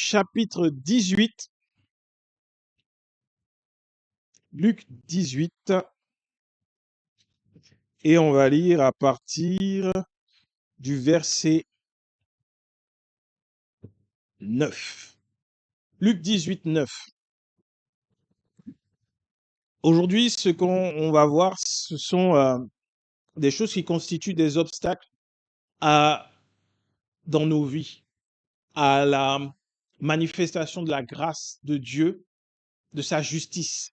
chapitre 18. Luc 18. Et on va lire à partir du verset 9. Luc 18, 9. Aujourd'hui, ce qu'on va voir, ce sont des choses qui constituent des obstacles dans nos vies, à la manifestation de la grâce de Dieu, de sa justice.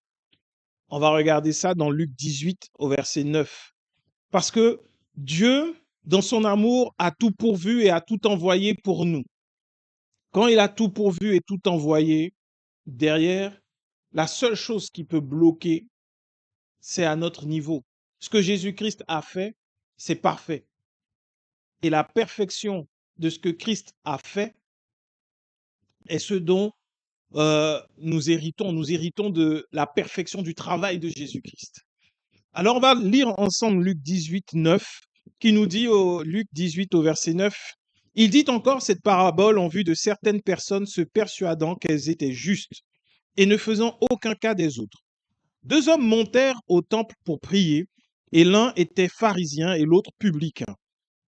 On va regarder ça dans Luc 18 au verset 9. Parce que Dieu, dans son amour, a tout pourvu et a tout envoyé pour nous. Quand il a tout pourvu et tout envoyé, derrière, la seule chose qui peut bloquer, c'est à notre niveau. Ce que Jésus-Christ a fait, c'est parfait. Et la perfection de ce que Christ a fait est ce dont nous héritons. Nous héritons de la perfection du travail de Jésus-Christ. Alors, on va lire ensemble Luc 18, 9, qui nous dit au Luc 18 au verset 9, « Il dit encore cette parabole en vue de certaines personnes se persuadant qu'elles étaient justes et ne faisant aucun cas des autres. Deux hommes montèrent au temple pour prier, et l'un était pharisien et l'autre publicain.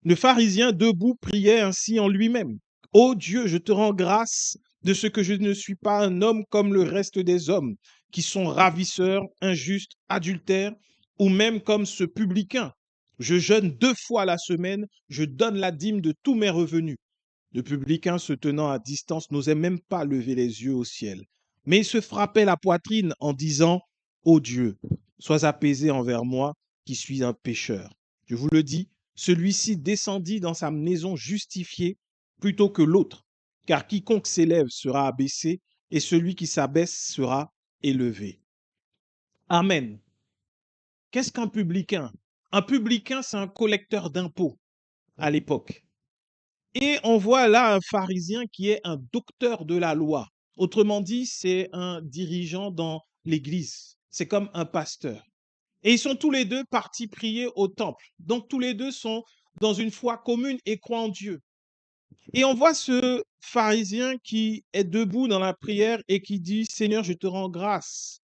Le pharisien debout priait ainsi en lui-même. « Ô Dieu, je te rends grâce de ce que je ne suis pas un homme comme le reste des hommes, qui sont ravisseurs, injustes, adultères, ou même comme ce publicain. Je jeûne 2 fois la semaine, je donne la dîme de tous mes revenus. » Le publicain, se tenant à distance, n'osait même pas lever les yeux au ciel. Mais il se frappait la poitrine en disant, « Ô Dieu, sois apaisé envers moi, qui suis un pécheur. » Je vous le dis, celui-ci descendit dans sa maison justifié plutôt que l'autre, car quiconque s'élève sera abaissé, et celui qui s'abaisse sera élevé. Amen. Qu'est-ce qu'un publicain? Un publicain, c'est un collecteur d'impôts à l'époque. Et on voit là un pharisien qui est un docteur de la loi. Autrement dit, c'est un dirigeant dans l'église. C'est comme un pasteur. Et ils sont tous les deux partis prier au temple. Donc tous les deux sont dans une foi commune et croient en Dieu. Et on voit ce pharisien qui est debout dans la prière et qui dit, « Seigneur, je te rends grâce. »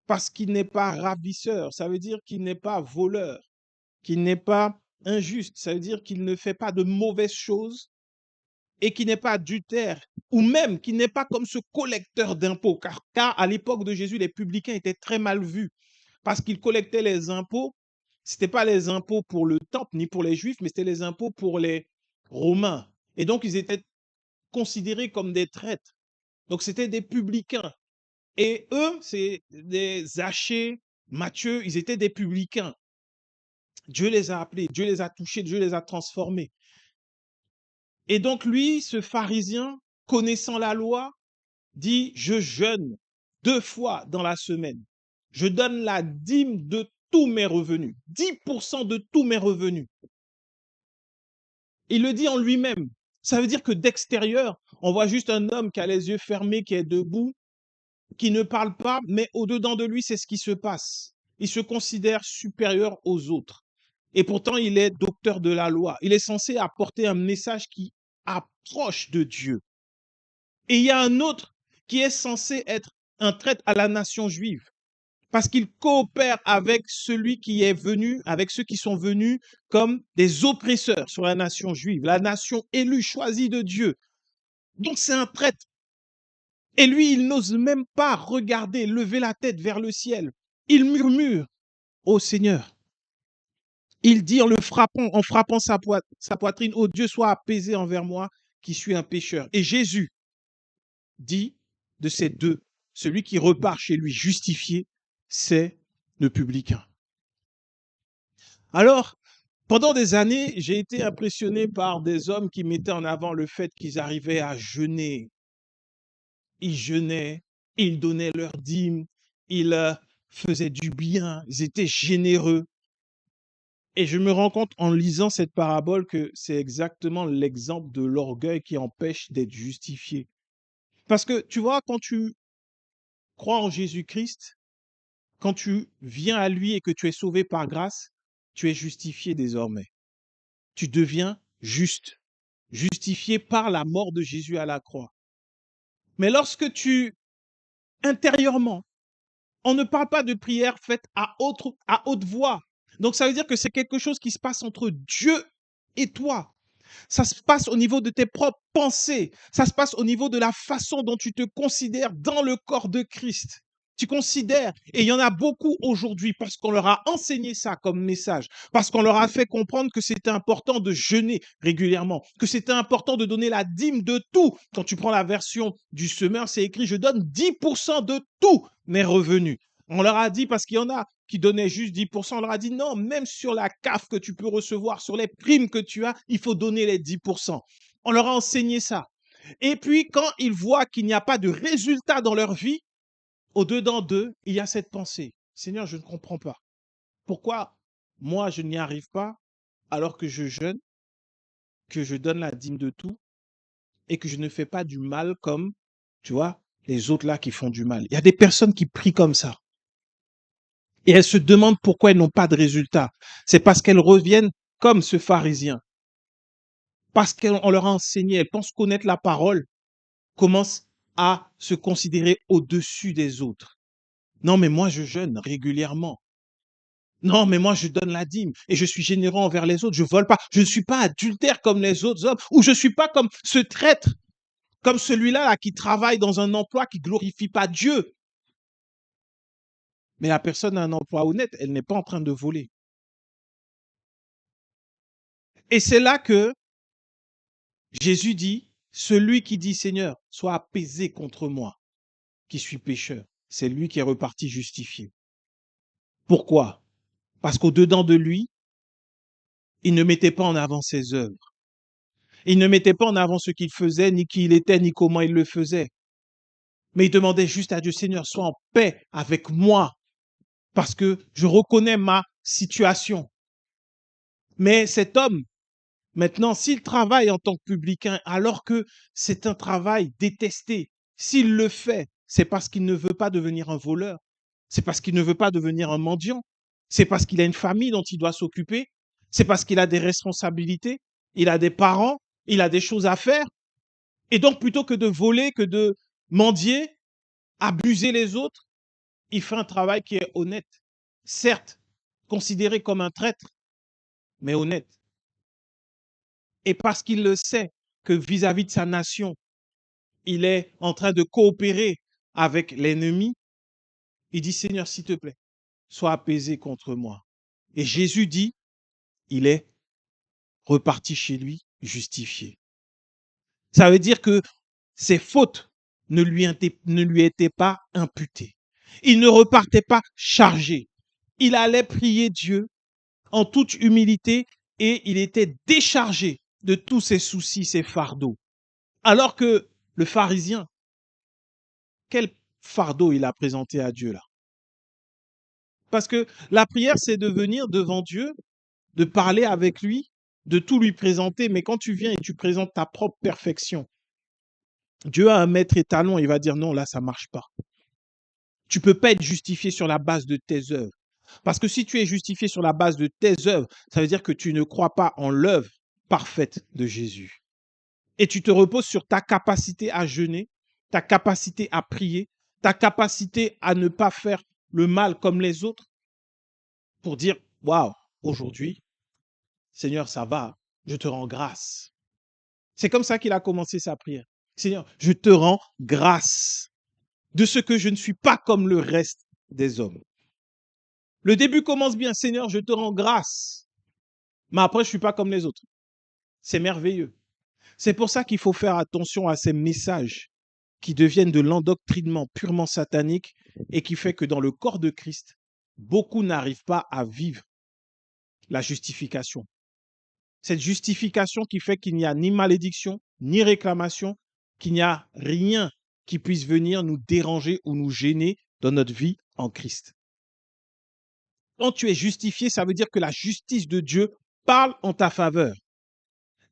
Parce qu'il n'est pas ravisseur, ça veut dire qu'il n'est pas voleur, qu'il n'est pas injuste, ça veut dire qu'il ne fait pas de mauvaises choses et qu'il n'est pas adultère, ou même qu'il n'est pas comme ce collecteur d'impôts, car à l'époque de Jésus, les publicains étaient très mal vus parce qu'ils collectaient les impôts. Ce n'était pas les impôts pour le temple ni pour les Juifs, mais c'était les impôts pour les Romains. Et donc, ils étaient considérés comme des traîtres. Donc, c'était des publicains. Et eux, c'est des Zachée, Matthieu, ils étaient des publicains. Dieu les a appelés, Dieu les a touchés, Dieu les a transformés. Et donc lui, ce pharisien, connaissant la loi, dit, je jeûne 2 fois dans la semaine. Je donne la dîme de tous mes revenus, 10% de tous mes revenus. Il le dit en lui-même. Ça veut dire que d'extérieur, on voit juste un homme qui a les yeux fermés, qui est debout, qui ne parle pas, mais au-dedans de lui, c'est ce qui se passe. Il se considère supérieur aux autres. Et pourtant, il est docteur de la loi. Il est censé apporter un message qui approche de Dieu. Et il y a un autre qui est censé être un traître à la nation juive, parce qu'il coopère avec celui qui est venu, avec ceux qui sont venus comme des oppresseurs sur la nation juive, la nation élue, choisie de Dieu. Donc c'est un traître. Et lui, il n'ose même pas regarder, lever la tête vers le ciel. Il murmure au Seigneur. Il dit en frappant sa poitrine, « Oh Dieu, sois apaisé envers moi, qui suis un pécheur. » Et Jésus dit de ces deux, celui qui repart chez lui justifié, c'est le publicain. Alors, pendant des années, j'ai été impressionné par des hommes qui mettaient en avant le fait qu'ils arrivaient à jeûner. Ils jeûnaient, ils donnaient leur dîme, ils faisaient du bien, ils étaient généreux. Et je me rends compte en lisant cette parabole que c'est exactement l'exemple de l'orgueil qui empêche d'être justifié. Parce que tu vois, quand tu crois en Jésus-Christ, quand tu viens à lui et que tu es sauvé par grâce, tu es justifié désormais. Tu deviens juste, justifié par la mort de Jésus à la croix. Mais lorsque intérieurement, on ne parle pas de prière faite à haute voix. Donc ça veut dire que c'est quelque chose qui se passe entre Dieu et toi. Ça se passe au niveau de tes propres pensées. Ça se passe au niveau de la façon dont tu te considères dans le corps de Christ. Tu considères, et il y en a beaucoup aujourd'hui parce qu'on leur a enseigné ça comme message, parce qu'on leur a fait comprendre que c'était important de jeûner régulièrement, que c'était important de donner la dîme de tout. Quand tu prends la version du semeur, c'est écrit, je donne 10% de tous mes revenus. On leur a dit, parce qu'il y en a qui donnaient juste 10%, on leur a dit non, même sur la CAF que tu peux recevoir, sur les primes que tu as, il faut donner les 10%. On leur a enseigné ça. Et puis, quand ils voient qu'il n'y a pas de résultat dans leur vie, au-dedans d'eux, il y a cette pensée. Seigneur, je ne comprends pas. Pourquoi moi, je n'y arrive pas alors que je jeûne, que je donne la dîme de tout et que je ne fais pas du mal comme, tu vois, les autres là qui font du mal. Il y a des personnes qui prient comme ça. Et elles se demandent pourquoi elles n'ont pas de résultat. C'est parce qu'elles reviennent comme ce pharisien. Parce qu'on leur a enseigné, elles pensent connaître la parole, commencent à se considérer au-dessus des autres. Non, mais moi, je jeûne régulièrement. Non, mais moi, je donne la dîme et je suis généreux envers les autres. Je vole pas. Je ne suis pas adultère comme les autres hommes ou je ne suis pas comme ce traître, comme celui-là là, qui travaille dans un emploi qui glorifie pas Dieu. Mais la personne a un emploi honnête, elle n'est pas en train de voler. Et c'est là que Jésus dit, celui qui dit Seigneur, sois apaisé contre moi, qui suis pécheur. C'est lui qui est reparti justifié. Pourquoi? Parce qu'au-dedans de lui, il ne mettait pas en avant ses œuvres. Il ne mettait pas en avant ce qu'il faisait, ni qui il était, ni comment il le faisait. Mais il demandait juste à Dieu, Seigneur, sois en paix avec moi, parce que je reconnais ma situation. Mais cet homme, maintenant, s'il travaille en tant que publicain, alors que c'est un travail détesté, s'il le fait, c'est parce qu'il ne veut pas devenir un voleur, c'est parce qu'il ne veut pas devenir un mendiant, c'est parce qu'il a une famille dont il doit s'occuper, c'est parce qu'il a des responsabilités, il a des parents, il a des choses à faire. Et donc, plutôt que de voler, que de mendier, abuser les autres, il fait un travail qui est honnête. Certes, considéré comme un traître, mais honnête. Et parce qu'il le sait que vis-à-vis de sa nation, il est en train de coopérer avec l'ennemi, il dit, Seigneur, s'il te plaît, sois apaisé contre moi. Et Jésus dit, il est reparti chez lui justifié. Ça veut dire que ses fautes ne lui étaient pas imputées. Il ne repartait pas chargé. Il allait prier Dieu en toute humilité et il était déchargé de tous ses soucis, ses fardeaux. Alors que le pharisien, quel fardeau il a présenté à Dieu là? Parce que la prière, c'est de venir devant Dieu, de parler avec lui, de tout lui présenter. Mais quand tu viens et tu présentes ta propre perfection, Dieu a un maître étalon, il va dire non, là, ça marche pas. Tu peux pas être justifié sur la base de tes œuvres. Parce que si tu es justifié sur la base de tes œuvres, ça veut dire que tu ne crois pas en l'œuvre parfaite de Jésus. Et tu te reposes sur ta capacité à jeûner, ta capacité à prier, ta capacité à ne pas faire le mal comme les autres pour dire, waouh, aujourd'hui, Seigneur, ça va, je te rends grâce. C'est comme ça qu'il a commencé sa prière. Seigneur, je te rends grâce de ce que je ne suis pas comme le reste des hommes. Le début commence bien, Seigneur, je te rends grâce. Mais après, je ne suis pas comme les autres. C'est merveilleux. C'est pour ça qu'il faut faire attention à ces messages qui deviennent de l'endoctrinement purement satanique et qui fait que dans le corps de Christ, beaucoup n'arrivent pas à vivre la justification. Cette justification qui fait qu'il n'y a ni malédiction, ni réclamation, qu'il n'y a rien qui puisse venir nous déranger ou nous gêner dans notre vie en Christ. Quand tu es justifié, ça veut dire que la justice de Dieu parle en ta faveur.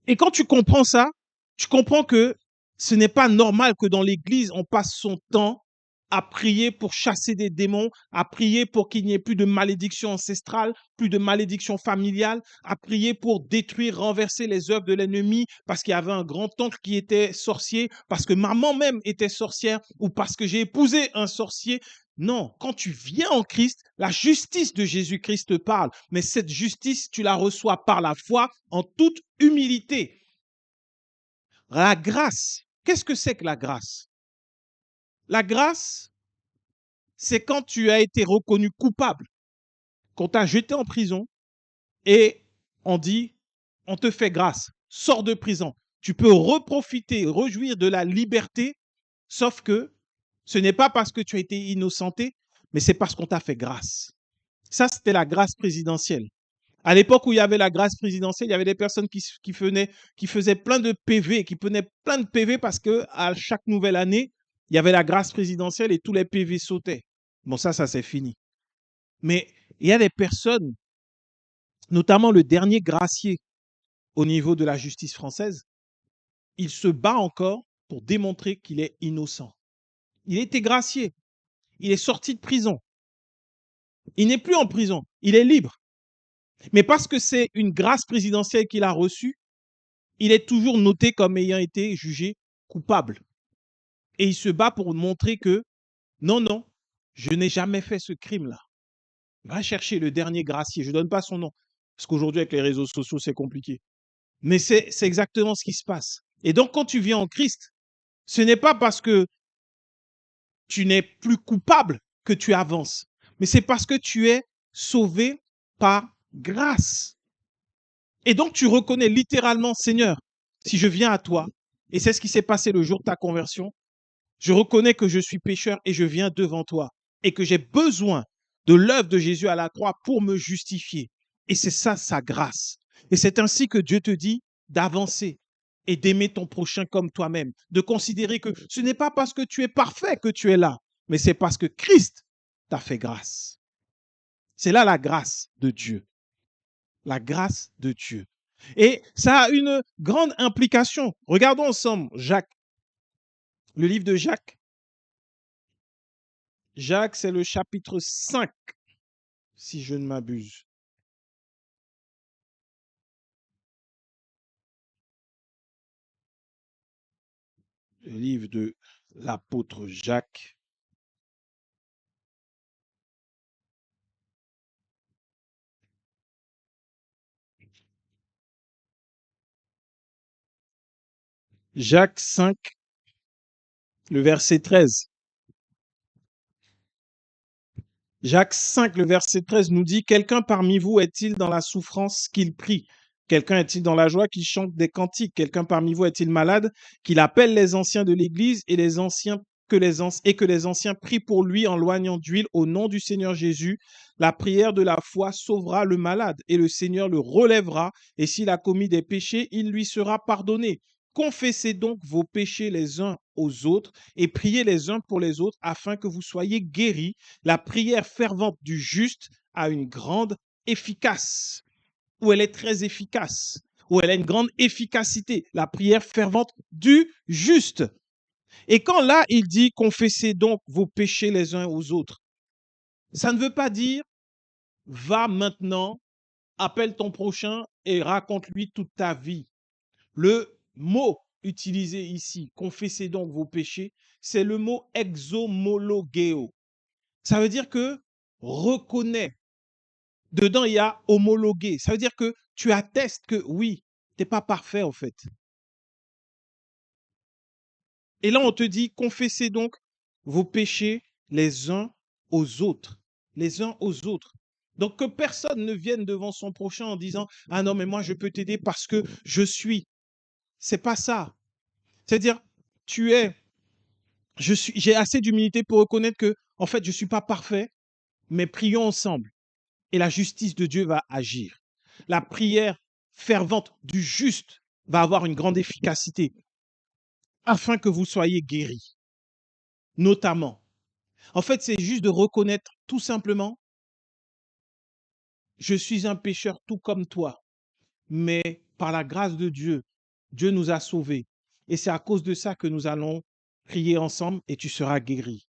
Et quand tu comprends ça, tu comprends que ce n'est pas normal que dans l'Église, on passe son temps à prier pour chasser des démons, à prier pour qu'il n'y ait plus de malédiction ancestrale, plus de malédiction familiale, à prier pour détruire, renverser les œuvres de l'ennemi parce qu'il y avait un grand-oncle qui était sorcier, parce que maman même était sorcière ou parce que j'ai épousé un sorcier. Non, quand tu viens en Christ, la justice de Jésus-Christ te parle, mais cette justice, tu la reçois par la foi en toute humilité. La grâce, qu'est-ce que c'est que la grâce? La grâce, c'est quand tu as été reconnu coupable, qu'on t'a jeté en prison et on dit, on te fait grâce, sors de prison. Tu peux reprofiter, rejouir de la liberté, sauf que ce n'est pas parce que tu as été innocenté, mais c'est parce qu'on t'a fait grâce. Ça, c'était la grâce présidentielle. À l'époque où il y avait la grâce présidentielle, il y avait des personnes qui faisaient plein de PV, qui prenaient plein de PV parce que à chaque nouvelle année, il y avait la grâce présidentielle et tous les PV sautaient. Bon, ça c'est fini. Mais il y a des personnes, notamment le dernier gracié au niveau de la justice française, il se bat encore pour démontrer qu'il est innocent. Il était gracié, il est sorti de prison, il n'est plus en prison, il est libre. Mais parce que c'est une grâce présidentielle qu'il a reçue, il est toujours noté comme ayant été jugé coupable. Et il se bat pour montrer que non, non, je n'ai jamais fait ce crime-là. Va chercher le dernier gracié, je ne donne pas son nom, parce qu'aujourd'hui avec les réseaux sociaux, c'est compliqué. Mais c'est exactement ce qui se passe. Et donc quand tu viens en Christ, ce n'est pas parce que tu n'es plus coupable que tu avances, mais c'est parce que tu es sauvé par grâce. Et donc tu reconnais littéralement, Seigneur, si je viens à toi, et c'est ce qui s'est passé le jour de ta conversion, je reconnais que je suis pécheur et je viens devant toi et que j'ai besoin de l'œuvre de Jésus à la croix pour me justifier. Et c'est ça sa grâce. Et c'est ainsi que Dieu te dit d'avancer et d'aimer ton prochain comme toi-même, de considérer que ce n'est pas parce que tu es parfait que tu es là, mais c'est parce que Christ t'a fait grâce. C'est là la grâce de Dieu. La grâce de Dieu. Et ça a une grande implication. Regardons ensemble Jacques, le livre de Jacques. Jacques, c'est le chapitre 5, si je ne m'abuse. Le livre de l'apôtre Jacques. Jacques 5, le verset 13. Jacques 5, le verset 13 nous dit, quelqu'un parmi vous est-il dans la souffrance qu'il prie? Quelqu'un est-il dans la joie qu'il chante des cantiques? Quelqu'un parmi vous est-il malade qu'il appelle les anciens de l'Église et que les anciens prient pour lui en loignant d'huile au nom du Seigneur Jésus? La prière de la foi sauvera le malade et le Seigneur le relèvera, et s'il a commis des péchés, il lui sera pardonné. Confessez donc vos péchés les uns aux autres et priez les uns pour les autres afin que vous soyez guéris. La prière fervente du juste a une grande efficace, ou elle est très efficace, ou elle a une grande efficacité. La prière fervente du juste. Et quand là, il dit confessez donc vos péchés les uns aux autres, ça ne veut pas dire va maintenant, appelle ton prochain et raconte-lui toute ta vie. Le mot utilisé ici, confessez donc vos péchés, c'est le mot exomologeo. Ça veut dire que reconnais. Dedans, il y a homologué. Ça veut dire que tu attestes que oui, tu n'es pas parfait en fait. Et là, on te dit, confessez donc vos péchés les uns aux autres. Les uns aux autres. Donc que personne ne vienne devant son prochain en disant, ah non, mais moi je peux t'aider parce que je suis. C'est pas ça. C'est-à-dire, j'ai assez d'humilité pour reconnaître que, en fait, je ne suis pas parfait, mais prions ensemble et la justice de Dieu va agir. La prière fervente du juste va avoir une grande efficacité afin que vous soyez guéris, notamment. En fait, c'est juste de reconnaître tout simplement, je suis un pécheur tout comme toi, mais par la grâce de Dieu, Dieu nous a sauvés. Et c'est à cause de ça que nous allons prier ensemble et tu seras guéri.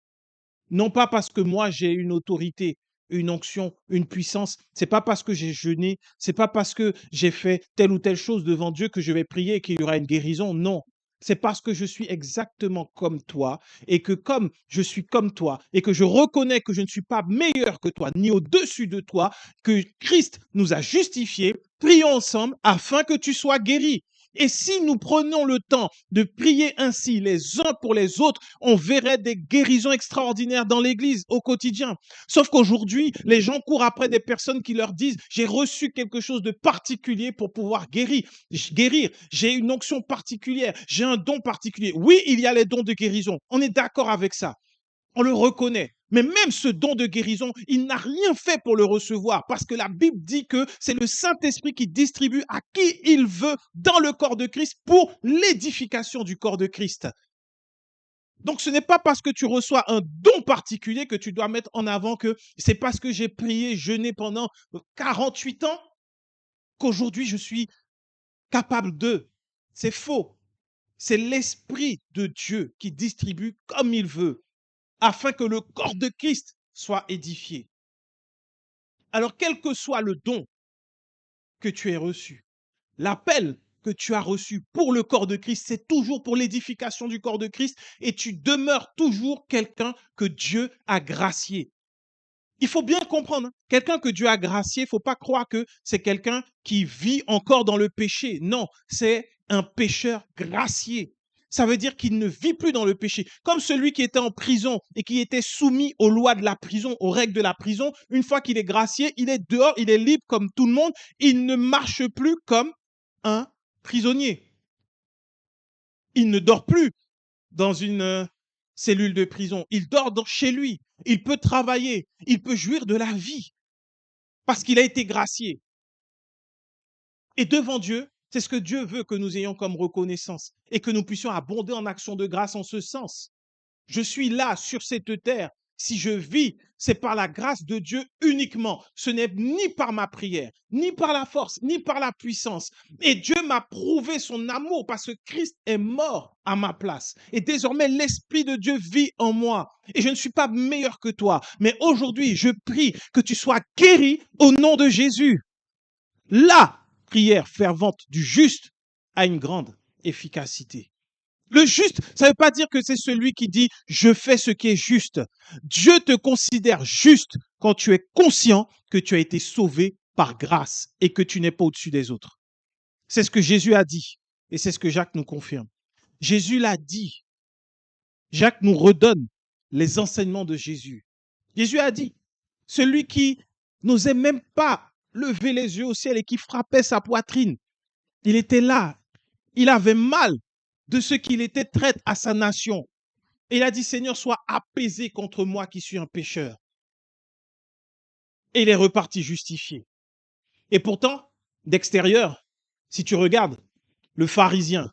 Non pas parce que moi j'ai une autorité, une onction, une puissance. C'est pas parce que j'ai jeûné, c'est pas parce que j'ai fait telle ou telle chose devant Dieu que je vais prier et qu'il y aura une guérison. Non. C'est parce que je suis exactement comme toi et que comme je suis comme toi et que je reconnais que je ne suis pas meilleur que toi ni au-dessus de toi, que Christ nous a justifiés, prions ensemble afin que tu sois guéri. Et si nous prenons le temps de prier ainsi les uns pour les autres, on verrait des guérisons extraordinaires dans l'Église au quotidien. Sauf qu'aujourd'hui, les gens courent après des personnes qui leur disent, j'ai reçu quelque chose de particulier pour pouvoir guérir. J'ai une onction particulière, j'ai un don particulier. Oui, il y a les dons de guérison. On est d'accord avec ça. On le reconnaît. Mais même ce don de guérison, il n'a rien fait pour le recevoir parce que la Bible dit que c'est le Saint-Esprit qui distribue à qui il veut dans le corps de Christ pour l'édification du corps de Christ. Donc ce n'est pas parce que tu reçois un don particulier que tu dois mettre en avant que c'est parce que j'ai prié, jeûné pendant 48 ans qu'aujourd'hui je suis capable de. C'est faux. C'est l'Esprit de Dieu qui distribue comme il veut afin que le corps de Christ soit édifié. Alors, quel que soit le don que tu aies reçu, l'appel que tu as reçu pour le corps de Christ, c'est toujours pour l'édification du corps de Christ et tu demeures toujours quelqu'un que Dieu a gracié. Il faut bien comprendre, hein, quelqu'un que Dieu a gracié, il ne faut pas croire que c'est quelqu'un qui vit encore dans le péché. Non, c'est un pécheur gracié. Ça veut dire qu'il ne vit plus dans le péché. Comme celui qui était en prison et qui était soumis aux lois de la prison, aux règles de la prison, une fois qu'il est gracié, il est dehors, il est libre comme tout le monde. Il ne marche plus comme un prisonnier. Il ne dort plus dans une cellule de prison. Il dort chez lui. Il peut travailler. Il peut jouir de la vie parce qu'il a été gracié. Et devant Dieu, c'est ce que Dieu veut que nous ayons comme reconnaissance et que nous puissions abonder en action de grâce en ce sens. Je suis là sur cette terre. Si je vis, c'est par la grâce de Dieu uniquement. Ce n'est ni par ma prière, ni par la force, ni par la puissance. Et Dieu m'a prouvé son amour parce que Christ est mort à ma place. Et désormais, l'Esprit de Dieu vit en moi. Et je ne suis pas meilleur que toi. Mais aujourd'hui, je prie que tu sois guéri au nom de Jésus. La prière fervente du juste a une grande efficacité. Le juste, ça ne veut pas dire que c'est celui qui dit je fais ce qui est juste. Dieu te considère juste quand tu es conscient que tu as été sauvé par grâce et que tu n'es pas au-dessus des autres. C'est ce que Jésus a dit et c'est ce que Jacques nous confirme. Jésus l'a dit. Jacques nous redonne les enseignements de Jésus. Jésus a dit, celui qui n'osait même pas lever les yeux au ciel et qui frappait sa poitrine, il était là, il avait mal de ce qu'il était traître à sa nation. Et il a dit, Seigneur, sois apaisé contre moi qui suis un pécheur. Et il est reparti justifié. Et pourtant, d'extérieur, si tu regardes, le pharisien,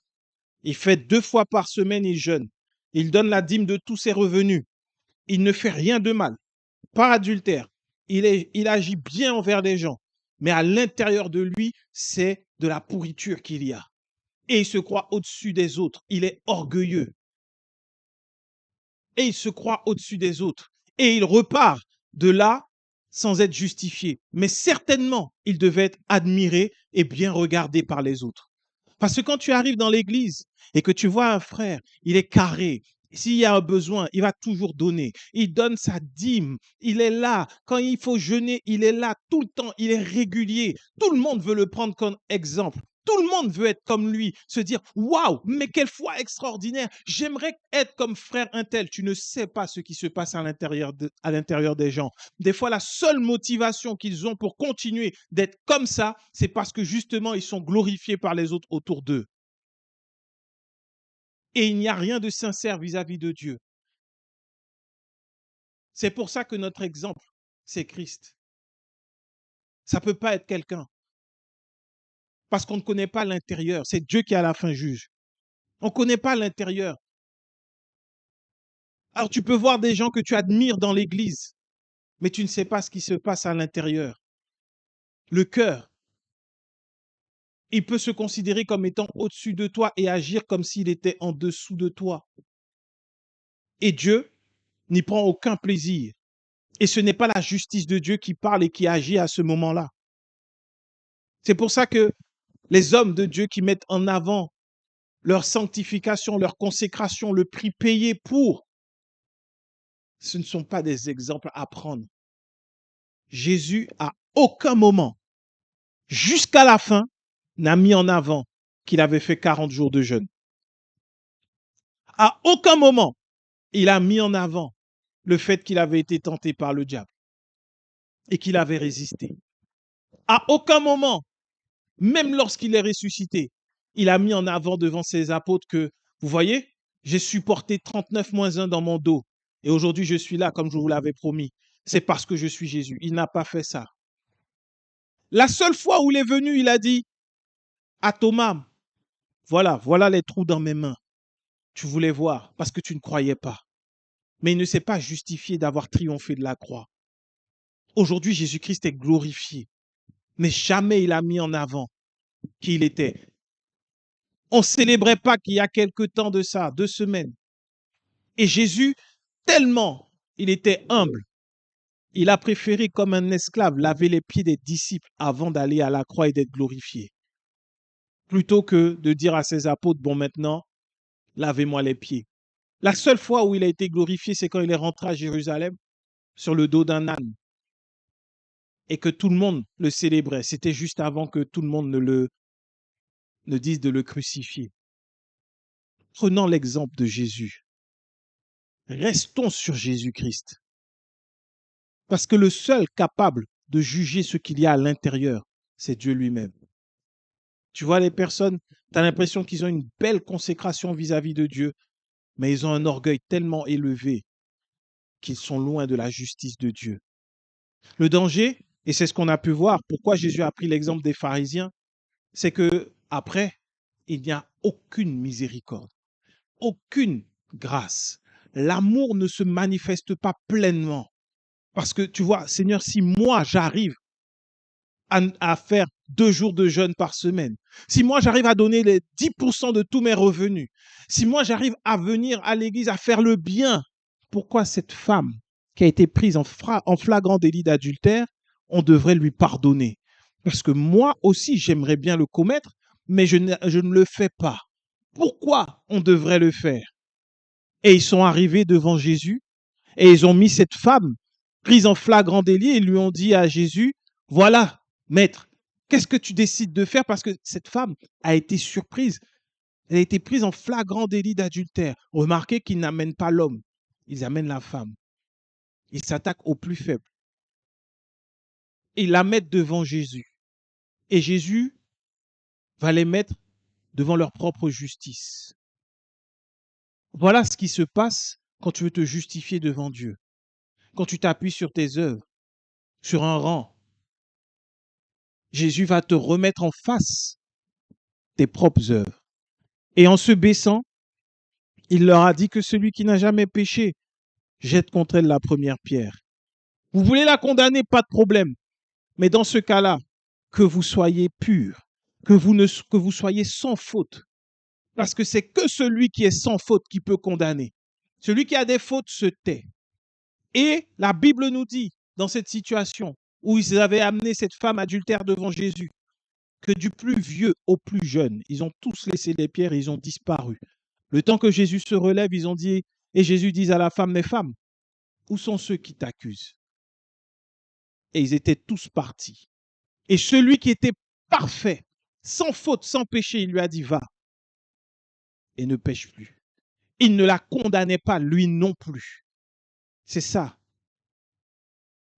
il fait 2 fois par semaine, il jeûne. Il donne la dîme de tous ses revenus. Il ne fait rien de mal, pas adultère. Il agit bien envers les gens. Mais à l'intérieur de lui, c'est de la pourriture qu'il y a. Et il se croit au-dessus des autres. Il est orgueilleux. Et il se croit au-dessus des autres. Et il repart de là sans être justifié. Mais certainement, il devait être admiré et bien regardé par les autres. Parce que quand tu arrives dans l'église et que tu vois un frère, il est carré. S'il y a un besoin, il va toujours donner. Il donne sa dîme. Il est là. Quand il faut jeûner, il est là tout le temps. Il est régulier. Tout le monde veut le prendre comme exemple. Tout le monde veut être comme lui, se dire waouh, mais quelle foi extraordinaire. J'aimerais être comme frère untel. Tu ne sais pas ce qui se passe à l'intérieur des gens. Des fois, la seule motivation qu'ils ont pour continuer d'être comme ça, c'est parce que justement, ils sont glorifiés par les autres autour d'eux. Et il n'y a rien de sincère vis-à-vis de Dieu. C'est pour ça que notre exemple, c'est Christ. Ça ne peut pas être quelqu'un. Parce qu'on ne connaît pas l'intérieur. C'est Dieu qui à la fin juge. On ne connaît pas l'intérieur. Alors tu peux voir des gens que tu admires dans l'église, mais tu ne sais pas ce qui se passe à l'intérieur. Le cœur, il peut se considérer comme étant au-dessus de toi et agir comme s'il était en dessous de toi. Et Dieu n'y prend aucun plaisir. Et ce n'est pas la justice de Dieu qui parle et qui agit à ce moment-là. C'est pour ça que les hommes de Dieu qui mettent en avant leur sanctification, leur consécration, le prix payé pour, ce ne sont pas des exemples à prendre. Jésus, à aucun moment, jusqu'à la fin, n'a mis en avant qu'il avait fait 40 jours de jeûne. À aucun moment, il a mis en avant le fait qu'il avait été tenté par le diable et qu'il avait résisté. À aucun moment, même lorsqu'il est ressuscité, il a mis en avant devant ses apôtres que, vous voyez, j'ai supporté 39-1 dans mon dos et aujourd'hui je suis là comme je vous l'avais promis. C'est parce que je suis Jésus. Il n'a pas fait ça. La seule fois où il est venu, il a dit à Thomas, voilà les trous dans mes mains. Tu voulais voir parce que tu ne croyais pas. Mais il ne s'est pas justifié d'avoir triomphé de la croix. Aujourd'hui, Jésus-Christ est glorifié. Mais jamais il a mis en avant qui il était. On ne célébrait pas qu'il y a quelque temps de ça, 2 semaines. Et Jésus, tellement il était humble, il a préféré comme un esclave laver les pieds des disciples avant d'aller à la croix et d'être glorifié. Plutôt que de dire à ses apôtres, bon maintenant, lavez-moi les pieds. La seule fois où il a été glorifié, c'est quand il est rentré à Jérusalem sur le dos d'un âne et que tout le monde le célébrait. C'était juste avant que tout le monde ne dise de le crucifier. Prenons l'exemple de Jésus. Restons sur Jésus-Christ. Parce que le seul capable de juger ce qu'il y a à l'intérieur, c'est Dieu lui-même. Tu vois les personnes, tu as l'impression qu'ils ont une belle consécration vis-à-vis de Dieu, mais ils ont un orgueil tellement élevé qu'ils sont loin de la justice de Dieu. Le danger, et c'est ce qu'on a pu voir, pourquoi Jésus a pris l'exemple des pharisiens, c'est que après, il n'y a aucune miséricorde, aucune grâce. L'amour ne se manifeste pas pleinement. Parce que tu vois, Seigneur, si moi j'arrive à faire 2 jours de jeûne par semaine, si moi j'arrive à donner les 10% de tous mes revenus, si moi j'arrive à venir à l'église à faire le bien, pourquoi cette femme qui a été prise en flagrant délit d'adultère, on devrait lui pardonner? Parce que moi aussi j'aimerais bien le commettre, mais je ne le fais pas. Pourquoi on devrait le faire? Et ils sont arrivés devant Jésus et ils ont mis cette femme prise en flagrant délit et lui ont dit à Jésus, voilà, maître, qu'est-ce que tu décides de faire? Parce que cette femme a été surprise. Elle a été prise en flagrant délit d'adultère. Remarquez qu'ils n'amènent pas l'homme, ils amènent la femme. Ils s'attaquent au plus faible. Ils la mettent devant Jésus. Et Jésus va les mettre devant leur propre justice. Voilà ce qui se passe quand tu veux te justifier devant Dieu. Quand tu t'appuies sur tes œuvres, sur un rang, Jésus va te remettre en face tes propres œuvres. Et en se baissant, il leur a dit que celui qui n'a jamais péché jette contre elle la première pierre. Vous voulez la condamner, pas de problème. Mais dans ce cas-là, que vous soyez purs, que vous soyez sans faute. Parce que c'est que celui qui est sans faute qui peut condamner. Celui qui a des fautes se tait. Et la Bible nous dit, dans cette situation où ils avaient amené cette femme adultère devant Jésus, que du plus vieux au plus jeune, ils ont tous laissé les pierres et ils ont disparu. Le temps que Jésus se relève, ils ont dit, et Jésus dit à la femme, mes femmes, où sont ceux qui t'accusent? Et ils étaient tous partis. Et celui qui était parfait, sans faute, sans péché, il lui a dit, va et ne pêche plus. Il ne la condamnait pas, lui non plus. C'est ça,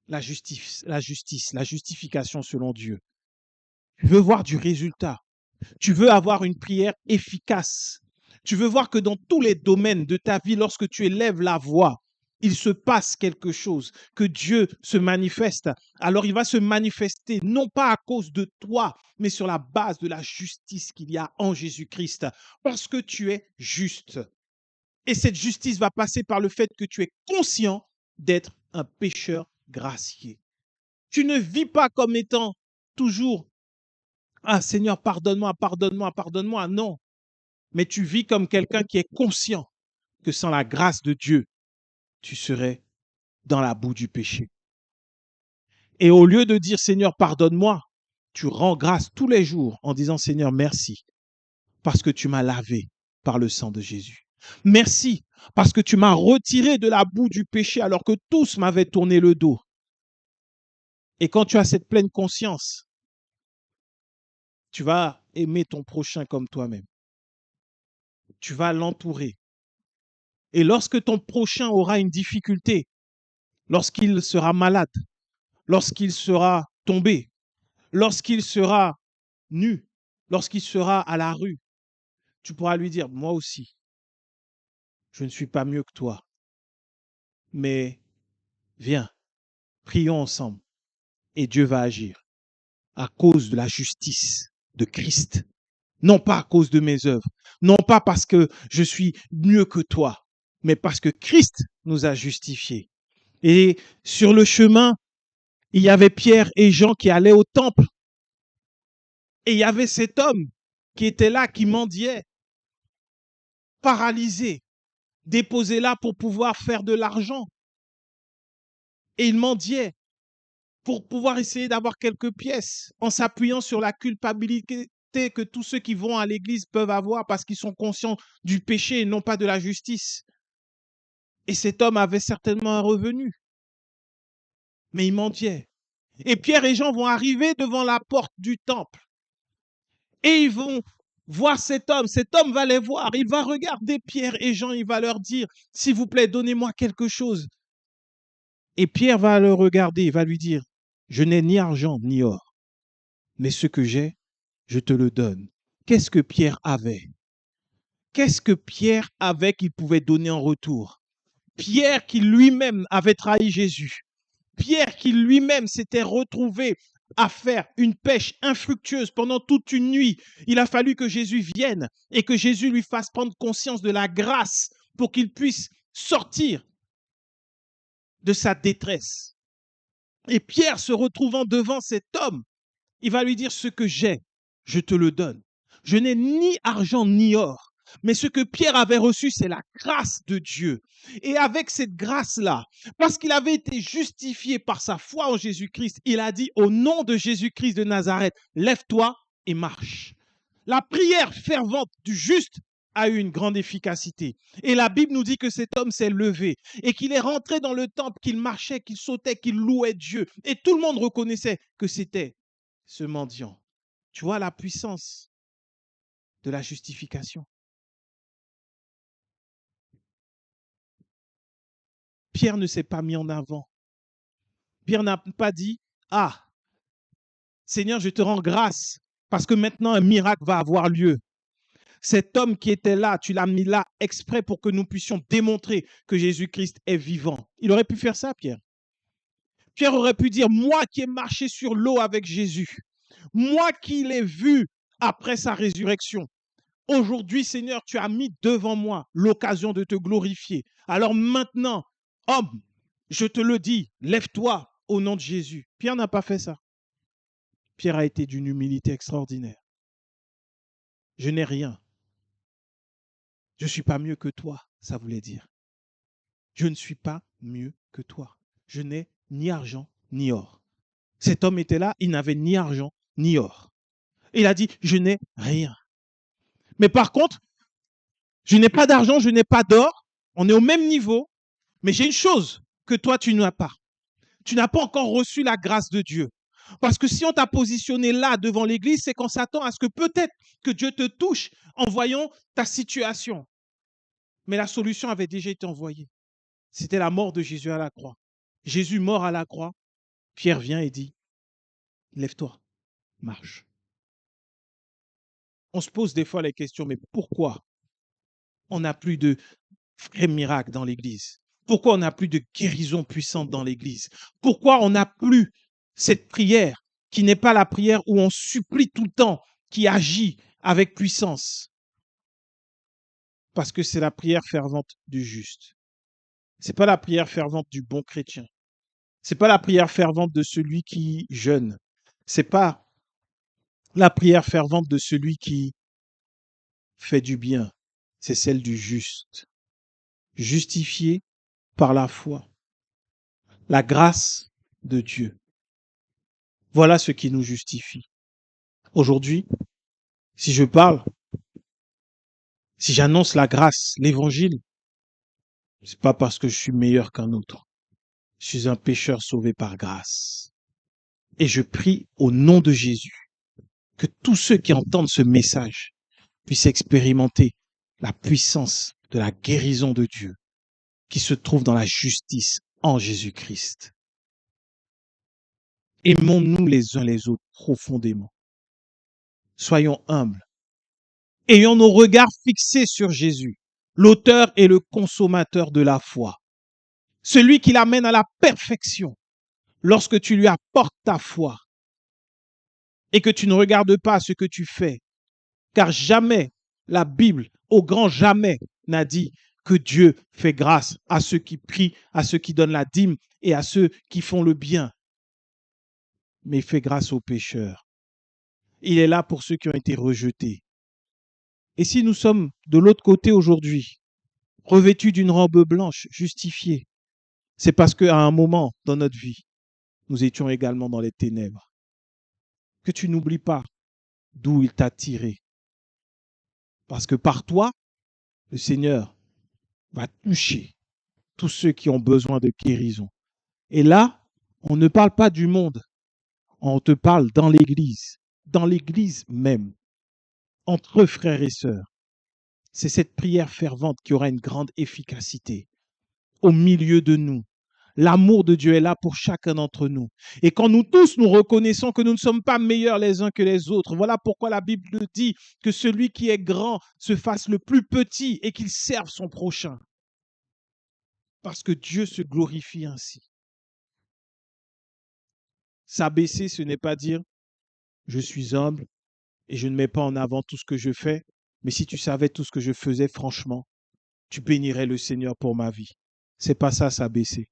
la justice, la justification selon Dieu. Tu veux voir du résultat. Tu veux avoir une prière efficace. Tu veux voir que dans tous les domaines de ta vie, lorsque tu élèves la voix, il se passe quelque chose, que Dieu se manifeste. Alors il va se manifester non pas à cause de toi, mais sur la base de la justice qu'il y a en Jésus-Christ, parce que tu es juste. Et cette justice va passer par le fait que tu es conscient d'être un pécheur gracié. Tu ne vis pas comme étant toujours ah Seigneur, pardonne-moi, pardonne-moi, pardonne-moi. Non, mais tu vis comme quelqu'un qui est conscient que sans la grâce de Dieu, tu serais dans la boue du péché. Et au lieu de dire Seigneur, pardonne-moi, tu rends grâce tous les jours en disant Seigneur, merci parce que tu m'as lavé par le sang de Jésus. Merci parce que tu m'as retiré de la boue du péché alors que tous m'avaient tourné le dos. Et quand tu as cette pleine conscience, tu vas aimer ton prochain comme toi-même. Tu vas l'entourer. Et lorsque ton prochain aura une difficulté, lorsqu'il sera malade, lorsqu'il sera tombé, lorsqu'il sera nu, lorsqu'il sera à la rue, tu pourras lui dire, moi aussi, je ne suis pas mieux que toi, mais viens, prions ensemble et Dieu va agir à cause de la justice de Christ, non pas à cause de mes œuvres, non pas parce que je suis mieux que toi, mais parce que Christ nous a justifiés. Et sur le chemin, il y avait Pierre et Jean qui allaient au temple. Et il y avait cet homme qui était là, qui mendiait, paralysé, déposé là pour pouvoir faire de l'argent. Et il mendiait pour pouvoir essayer d'avoir quelques pièces en s'appuyant sur la culpabilité que tous ceux qui vont à l'église peuvent avoir parce qu'ils sont conscients du péché et non pas de la justice. Et cet homme avait certainement un revenu, mais il mendiait. Et Pierre et Jean vont arriver devant la porte du temple et ils vont voir cet homme va les voir, il va regarder Pierre et Jean, il va leur dire, s'il vous plaît, donnez-moi quelque chose. Et Pierre va le regarder, il va lui dire, je n'ai ni argent ni or, mais ce que j'ai, je te le donne. Qu'est-ce que Pierre avait? Qu'est-ce que Pierre avait qu'il pouvait donner en retour? Pierre qui lui-même avait trahi Jésus. Pierre qui lui-même s'était retrouvé à faire une pêche infructueuse pendant toute une nuit. Il a fallu que Jésus vienne et que Jésus lui fasse prendre conscience de la grâce pour qu'il puisse sortir de sa détresse. Et Pierre, se retrouvant devant cet homme, il va lui dire, ce que j'ai, je te le donne. Je n'ai ni argent ni or, mais ce que Pierre avait reçu, c'est la grâce de Dieu. Et avec cette grâce-là, parce qu'il avait été justifié par sa foi en Jésus-Christ, il a dit, au nom de Jésus-Christ de Nazareth, lève-toi et marche. La prière fervente du juste a eu une grande efficacité. Et la Bible nous dit que cet homme s'est levé et qu'il est rentré dans le temple, qu'il marchait, qu'il sautait, qu'il louait Dieu. Et tout le monde reconnaissait que c'était ce mendiant. Tu vois la puissance de la justification. Pierre ne s'est pas mis en avant. Pierre n'a pas dit, ah, Seigneur, je te rends grâce parce que maintenant un miracle va avoir lieu. Cet homme qui était là, tu l'as mis là exprès pour que nous puissions démontrer que Jésus-Christ est vivant. Il aurait pu faire ça, Pierre. Pierre aurait pu dire, moi qui ai marché sur l'eau avec Jésus, moi qui l'ai vu après sa résurrection, aujourd'hui, Seigneur, tu as mis devant moi l'occasion de te glorifier. Alors maintenant, homme, je te le dis, lève-toi au nom de Jésus. Pierre n'a pas fait ça. Pierre a été d'une humilité extraordinaire. Je n'ai rien. Je ne suis pas mieux que toi, ça voulait dire. Je ne suis pas mieux que toi. Je n'ai ni argent ni or. Cet homme était là, il n'avait ni argent ni or. Il a dit, je n'ai rien. Mais par contre, je n'ai pas d'argent, je n'ai pas d'or. On est au même niveau. Mais j'ai une chose que toi, tu n'as pas. Tu n'as pas encore reçu la grâce de Dieu. Parce que si on t'a positionné là devant l'église, c'est qu'on s'attend à ce que peut-être que Dieu te touche en voyant ta situation. Mais la solution avait déjà été envoyée. C'était la mort de Jésus à la croix. Jésus mort à la croix. Pierre vient et dit, lève-toi, marche. On se pose des fois les questions, mais pourquoi on n'a plus de vrais miracles dans l'église? Pourquoi on n'a plus de guérison puissante dans l'église? Pourquoi on n'a plus cette prière qui n'est pas la prière où on supplie tout le temps, qui agit avec puissance? Parce que c'est la prière fervente du juste. C'est pas la prière fervente du bon chrétien. C'est pas la prière fervente de celui qui jeûne. C'est pas la prière fervente de celui qui fait du bien. C'est celle du juste. Justifié par la foi. La grâce de Dieu. Voilà ce qui nous justifie. Aujourd'hui, si je parle, si j'annonce la grâce, l'évangile, c'est pas parce que je suis meilleur qu'un autre. Je suis un pécheur sauvé par grâce. Et je prie au nom de Jésus que tous ceux qui entendent ce message puissent expérimenter la puissance de la guérison de Dieu qui se trouve dans la justice en Jésus-Christ. Aimons-nous les uns les autres profondément. Soyons humbles. Ayons nos regards fixés sur Jésus, l'auteur et le consommateur de la foi. Celui qui l'amène à la perfection lorsque tu lui apportes ta foi et que tu ne regardes pas ce que tu fais. Car jamais la Bible, au grand jamais, n'a dit que Dieu fait grâce à ceux qui prient, à ceux qui donnent la dîme et à ceux qui font le bien. Mais il fait grâce aux pécheurs. Il est là pour ceux qui ont été rejetés. Et si nous sommes de l'autre côté aujourd'hui, revêtus d'une robe blanche, justifiés, c'est parce qu'à un moment dans notre vie, nous étions également dans les ténèbres. Que tu n'oublies pas d'où il t'a tiré. Parce que par toi, le Seigneur va toucher tous ceux qui ont besoin de guérison. Et là, on ne parle pas du monde, on te parle dans l'église même, entre frères et sœurs. C'est cette prière fervente qui aura une grande efficacité au milieu de nous. L'amour de Dieu est là pour chacun d'entre nous. Et quand nous tous nous reconnaissons que nous ne sommes pas meilleurs les uns que les autres, voilà pourquoi la Bible dit que celui qui est grand se fasse le plus petit et qu'il serve son prochain. Parce que Dieu se glorifie ainsi. S'abaisser, ce n'est pas dire je suis humble et je ne mets pas en avant tout ce que je fais, mais si tu savais tout ce que je faisais, franchement, tu bénirais le Seigneur pour ma vie. C'est pas ça, s'abaisser.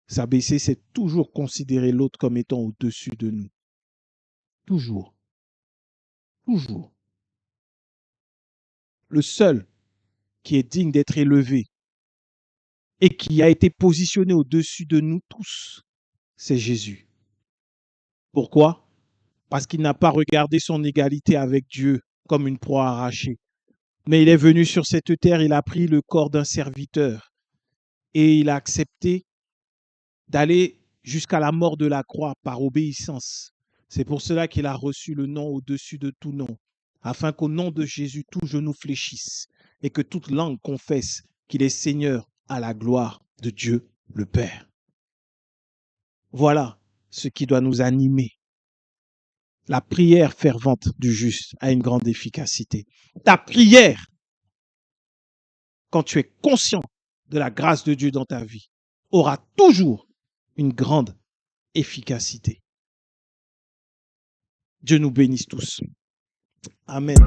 S'abaisser, c'est toujours considérer l'autre comme étant au-dessus de nous. Toujours. Toujours. Le seul qui est digne d'être élevé et qui a été positionné au-dessus de nous tous, c'est Jésus. Pourquoi? Parce qu'il n'a pas regardé son égalité avec Dieu comme une proie arrachée. Mais il est venu sur cette terre, il a pris le corps d'un serviteur et il a accepté d'aller jusqu'à la mort de la croix par obéissance. C'est pour cela qu'il a reçu le nom au-dessus de tout nom, afin qu'au nom de Jésus, tout genou fléchisse et que toute langue confesse qu'il est Seigneur à la gloire de Dieu le Père. Voilà ce qui doit nous animer. La prière fervente du juste a une grande efficacité. Ta prière, quand tu es conscient de la grâce de Dieu dans ta vie, aura toujours une grande efficacité. Dieu nous bénisse tous. Amen.